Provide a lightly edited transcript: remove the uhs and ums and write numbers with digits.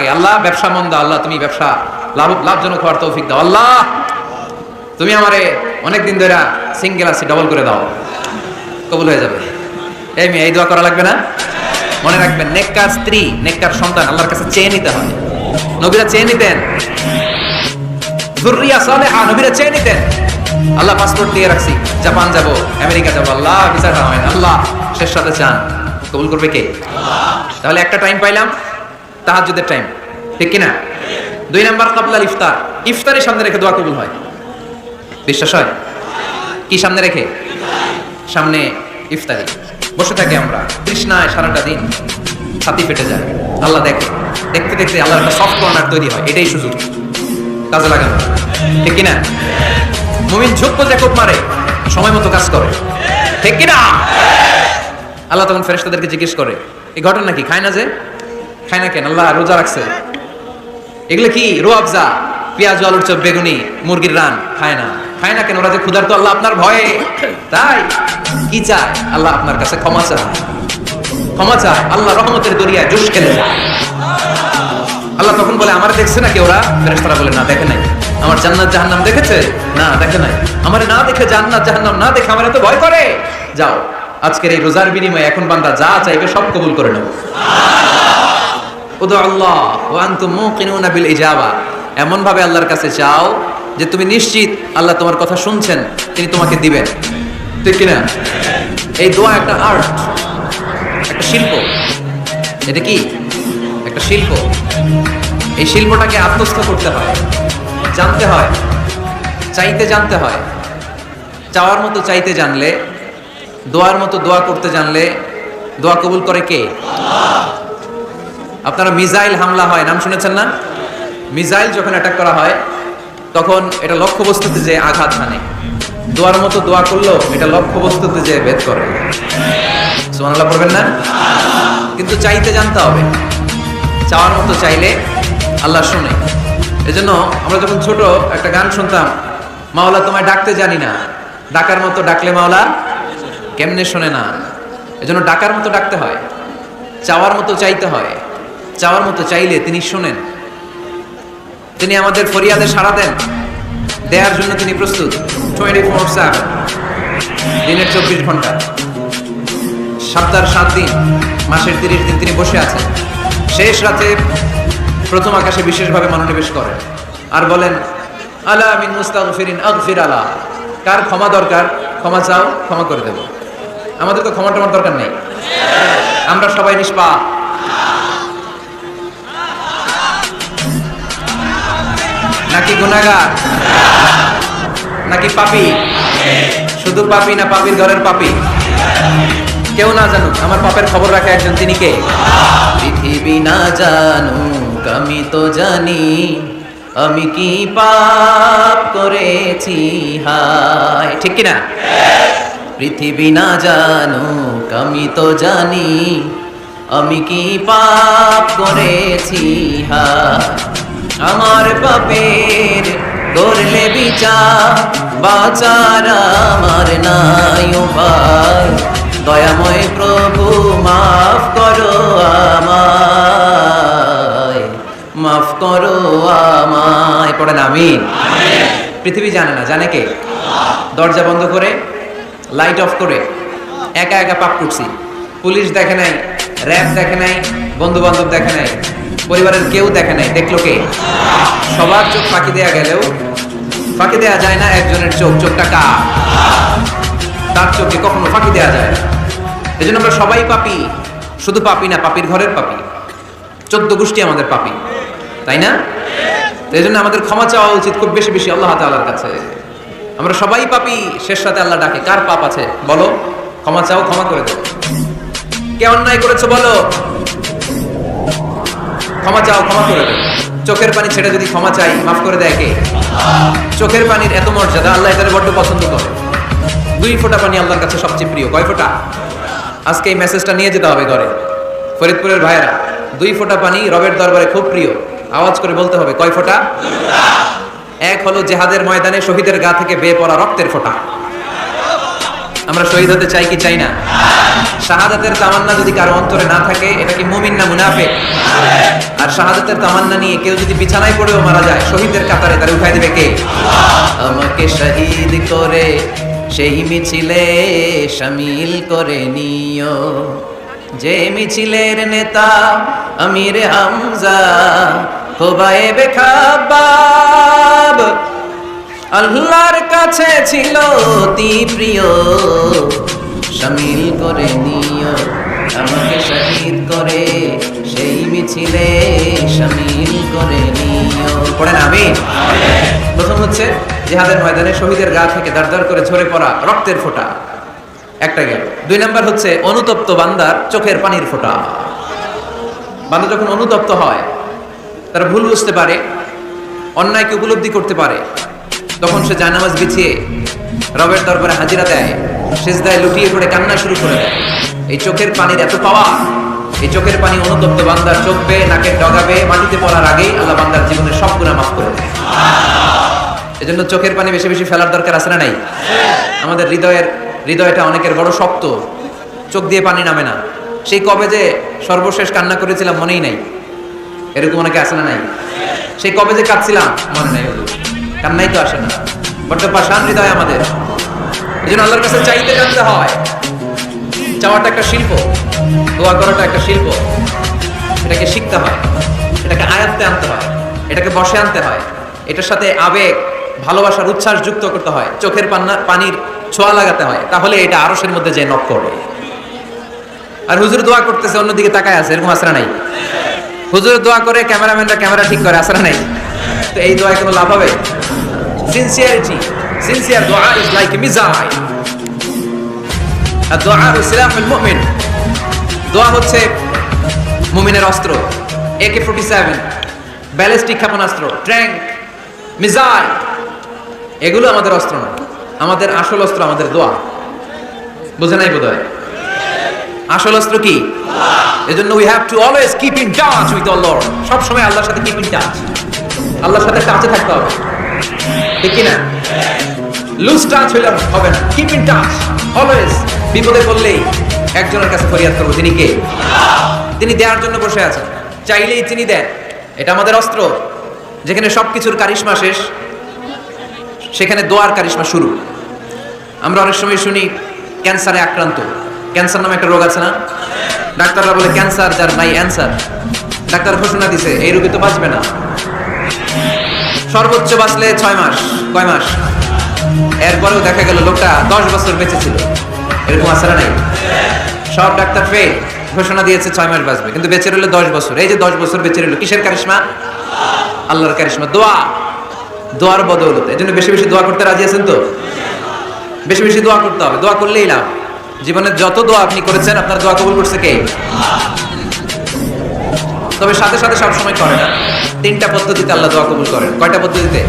লাগে, আল্লাহ ব্যবসা মন্দা, আল্লাহ তুমি ব্যবসা লাভজনক হওয়ার তৌফিক দাও, আল্লাহ তুমি আমারে অনেকদিন ধরে সিঙ্গেল আছি ডবল করে দাও, কবুল হয়ে যাবে। এই মেয়ে এই দোয়া করা লাগবে না? মনে রাখবেন, নেককার স্ত্রী নেককার সন্তান আল্লাহর কাছে চেয়ে নিতে হয়। নবীরা চেয়ে নিতেন, যুররিয়া সালেহা নবীরা চেয়ে নিতেন। আল্লাহ পাসপোর্ট দিয়ে রাখছি, জাপান যাব, আমেরিকা যাব, আল্লাহ ভিসাটা হয় না, আল্লাহ শেষ সাথে চান, কবুল করবে কে? তাহলে একটা টাইম পাইলাম, তাহাজ্জুদের টাইম, ঠিক কিনা? 2 নাম্বার ক্বাবলাল ইফতার, ইফতারের সামনে রেখে দোয়া কবুল হয়। বিশ্বাস হয়? কি সামনে রেখে? সামনে ইফতারি বসে থাকে আমরা, তৃষ্ণায় সারাটা দিন ছাতি ফেটে যায়, আল্লাহ দেখে, দেখতে দেখতে আল্লাহর একটা সফট কর্নার তৈরি হয়। এটাই সুযোগ, কাজে লাগানো, ঠিক কিনা? মুমিন ঝোঁক জ্যাকব মারে, সময় মতো কাজ করে, ঠিক কিনা? আল্লাহ তখন ফেরেশতাদেরকে জিজ্ঞেস করে, এই ঘটনা কি? খায় না যে, খায় না কেন? আল্লাহ রোজা রাখছে, এগুলো কি? রোয়াবজা, পেঁয়াজ আলুর চপ, বেগুনি, মুরগির রান, খায় না। খায় না কেন? ওরা যে ক্ষুধার্ত, আল্লাহ আপনার ভয়ে, তাই কি চায়? আল্লাহ আপনার কাছে ক্ষমা চায়, ক্ষমা চায়, আল্লাহ রহমতের দরিয়ায় জোশ খেলে যায়। আল্লাহ তখন বলে, আমার দেখছে নাকি ওরা? ফেরেশতারা বলে, না দেখে নাই। আমার জান্নাত জাহান্নাম দেখেছে? না দেখে নাই। আমারে না দেখে, জান্নাত জাহান্নাম না দেখে আমার এত ভয় করে, যাও আজকের এই রোজার বিনিময়ে এখন বান্দা যা চাইবে সব কবুল করে নেব। উদু আল্লাহ ওয়া আনতুম মুকিনুনা বিল ইজাবা, এমন ভাবে আল্লাহর কাছে চাও যে তুমি নিশ্চিত আল্লাহ তোমার কথা শুনছেন, তিনি তোমাকে দিবেন, ঠিক কিনা? এই দোয়া একটা আর্ট, একটা শিল্প। এটা কি? একটা শিল্প। এই শিল্পটাকে আত্মস্থ করতে হয়, জানতে হয়, চাইতে জানতে হয়। চাওয়ার মতো চাইতে জানলে, দোয়ার মতো দোয়া করতে জানলে দোয়া কবুল করে কে? আপনারা মিসাইল হামলা হয়, নাম শুনেছেন না? মিসাইল যখন অ্যাটাক করা হয় তখন এটা লক্ষ্যবস্তুতে যে আঘাত হানে, দোয়ার মতো দোয়া করলেও এটা লক্ষ্যবস্তুতে যে ভেদ করে। সুবহানাল্লাহ পড়বেন না? কিন্তু চাইতে জানতে হবে, চাওয়ার মতো চাইলে আল্লাহ শুনে। এজন্য আমরা যখন ছোট একটা গান শুনতাম, মাওলা তোমায় ডাকতে জানি না, ডাকার মতো ডাকলে মাওলা কেমনে শোনে না। এজন্য ডাকার মতো ডাকতে হয়, চাওয়ার মতো চাইতে হয়, চাওয়ার মতো চাইলে তিনি শোনেন, তিনি আমাদের ফরিয়াদে সাড়া দেন, দেওয়ার জন্য তিনি প্রস্তুত 24/7, দিনের 24 ঘন্টা, সপ্তাহের 7 দিন, মাসের 30 দিন তিনি বসে আছেন। শেষ রাতে প্রথম আকাশে বিশেষভাবে মনোনিবেশ করেন আর বলেন, আলা মিন মুস্তাগফিরিন আগফির আলা, কার ক্ষমা দরকার ক্ষমা চাও, ক্ষমা করে দেব। আমাদের তো ক্ষমা টমার দরকার নেই, আমরা সবাই নিষ্পাপ। নাকি গুনাহগার? নাকি পাপী? শুধু পাপী না পাপীর ঘরের পাপী? কেউ না জানুক, আমার পাপের খবর রাখে একজন, তিনি কে? পৃথিবী না জানুক, আমি তো জানি আমি কি পাপ করেছি, হায়, ঠিক কিনা? পৃথিবী না জানুক, আমি তো জানি আমি কি পাপ করেছি, হায় আমার পাপের করলে বিচার, বাঁচার আমার নাই উপায়, দয়াময় প্রভু মাফ করো আমায়, মাফ করো আমায়। পড়েন আমিন। পৃথিবী জানে না, জানে কে? দরজা বন্ধ করে, লাইট অফ করে একা একা পাপ করছি। পুলিশ দেখে নাই, র্যাব দেখে নাই, বন্ধু বান্ধব দেখে নাই, পরিবারের কেউ দেখে নাই, দেখলো কে? সবার চোখ ফাঁকি দেয়া গেলেও ফাঁকি দেয়া যায় না একজনের চোখ, চোখটা কার? তার চোখে কখনো ফাঁকি দেয়া যায় না। এই জন্য আমরা সবাই পাপী, শুধু পাপী না, পাপীর ঘরের পাপী, 14 গোষ্ঠী আমাদের পাপী, তাই না? এই জন্য আমাদের ক্ষমা চাওয়া উচিত খুব বেশি বেশি আল্লাহ তাআলার কাছে। আমরা সবাই পাপী, শেষ রাতে আল্লাহ ডাকে, কার পাপ আছে বলো, ক্ষমা চাও, ক্ষমা করে দেব। কে অন্যায় করেছো বলো, ক্ষমা চাও, ক্ষমা করে দেব। চোখের পানি ছেড়ে যদি ক্ষমা চাই, মাফ করে দেয় কে? চোখের পানির এত মর্যাদা, আল্লাহ এটারে বড্ড পছন্দ করে। 2 ফোঁটা পানি আল্লাহর কাছে সবচেয়ে প্রিয়। কয় ফোঁটা? আজকে এই মেসেজটা নিয়ে যেতে হবে ঘরে। ফরিদপুরের ভাইয়েরা, 2 ফোঁটা পানি রবের দরবারে খুব প্রিয়। আওয়াজ করে বলতে হবে, কয় ফোঁটা? এক হলো জিহাদের ময়দানে শহীদের গা থেকে বেয়ে পড়া রক্তের ফোঁটা। আমরা শহীদ হতে চাই কি চাই না? শাহাদাতের তামান্না যদি কারো অন্তরে না থাকে এটা কি মুমিন না মুনাফিক? আর শাহাদাতের তামান্না নিয়ে কেউ যদি বিছানায় পড়েও মারা যায় শহীদদের কাতারে তারে উঠাই দেবে কে? আমাকে শহীদ করে সেই মিছিলে শামিল করে নিও, যে মিছিলের নেতা আমির হামজা খোবায়েবে খাব্বাব আল্লাহর কাছে ছিল অতি প্রিয়, শামিল করে নিও আমাকে শহীদ করে সেই মিছিলে শামিল করে নিও। পড়েন আমিন। প্রথম হচ্ছে জিহাদের ময়দানে শহীদের গা থেকে দাঁড় করে ঝরে পড়া রক্তের ফোঁটা, একটা গেল। 2 নাম্বার হচ্ছে অনুতপ্ত বান্দার চোখের পানির ফোঁটা। বান্দা যখন অনুতপ্ত হয়, তারা ভুল বুঝতে পারে, অন্যায়কে উপলব্ধি করতে পারে, তখন সে জায়নামাজ বিছিয়ে রবের দরবারে হাজিরা দেয়, সিজদায় লুটিয়ে পড়ে কান্না শুরু করে দেয়। এই চোখের পানির এত পাওয়া, এই চোখের পানি অনুতপ্ত বান্দার চোখ বেয়ে নাকের ডগা বেয়ে মাটিতে পড়ার আগেই আল্লাহ বান্দার জীবনের সব গুনাহ মাফ করে দেয়। এজন্য চোখের পানি বেশি বেশি ফেলার দরকার আছে না নাই? আমাদের হৃদয়টা অনেকের বড় শক্ত, চোখ দিয়ে পানি নামে না। সেই কবে যে সর্বশেষ কান্না করেছিলাম মনেই নাই, এরকম অনেকে আসে না নাই? সেই কবে যে কাঁদছিলাম মনে নাই, কান্নাই তো আসে না। বড্ড পাষাণ হৃদয় আমাদের। এই জন্য আল্লাহর কাছে চাইতে জানতে হয়। চাওয়াটা একটা শিল্প, দোয়া করাটা একটা শিল্প। এটাকে শিখতে হয়, এটাকে আয়ত্তে আনতে হয়, এটাকে বসে আনতে হয়, এটার সাথে আবেগ ভালোবাসার উচ্ছ্বাস যুক্ত করতে হয়, চোখের পানির ছোঁয়া লাগাতে হয়, তাহলে এটা আরশের মধ্যে যে নক করবে। আর হুজুর দোয়া করতেছে অন্যদিকে তাকায় আছে, এরকম আসরা নাই? হুজুর দোয়া করে ক্যামেরাম্যানরা ক্যামেরা ঠিক করে, আসরা নাই? তো এই দোয়ায় কোনো লাভ হবে? সিনসিয়ার দোয়া ইজ লাইক এ মিসাইল, আর দোয়া সিলাহুল মুমিন। দোয়া হচ্ছে মুমিনের অস্ত্র। AK-47 ব্যালিস্টিক ক্ষেপণাস্ত্র, ট্যাঙ্ক, মিসাইল, এগুলো আমাদের অস্ত্র না। আমাদের আসল অস্ত্র আমাদের দোয়া। বুঝে নাই বোধহয়? আসল অস্ত্র কি? এজন্য we have to always keep in touch with the Lord. সব সময় আল্লাহর সাথে কিপ ইন টাচ, আল্লাহর সাথে টাচে থাকতে হবে, ঠিক কি না? লুজ টাচ হইলে হবে না, কিপ ইন টাচ অলওয়েজ। বিপদে পড়লেই একজনের কাছে ফরিয়াদ করবো, তিনি কে? তিনি দেওয়ার জন্য বসে আছেন, চাইলেই তিনি দেন। এটা আমাদের অস্ত্র। যেখানে সবকিছুর কারিশমা শেষ, সেখানে দোয়ার কারিশমা শুরু। আমরা অনেক সময় শুনি ক্যান্সারে আক্রান্ত। ক্যান্সার নামে একটা রোগ আছে না? ডাক্তাররা বলে ক্যান্সার যার নাই অ্যান্সার। ডাক্তার ঘোষণা দিছে এই রোগী তো বাঁচবে না, সর্বোচ্চ বাঁচলে 6 মাস। কয় মাস? এরপরেও দেখা গেল লোকটা 10 বছর বেঁচে ছিল। এরকম আছে না নাই? সব ডাক্তার ফেল, ঘোষণা দিয়েছে 6 মাস বাঁচবে, কিন্তু বেঁচে রইল 10 বছর। এই যে 10 বছর বেঁচে রইল, কিসের কারিশমা? আল্লাহর কারিশমা, দোয়া। দোয়ার বদৌলতে। এজন্য বেশি বেশি দোয়া করতে রাজি আছেন তো? বেশি বেশি দোয়া করতে হবে, দোয়া করলেই লাভ। জীবনের যত দোয়া আপনি করেছেন, আপনার দোয়া কবুল করছে কে? তবে সাথে সাথে সব সময় করে না। 3টা পদ্ধতিতে আল্লাহ দোয়া কবুল করেন। কয়টা পদ্ধতিতে?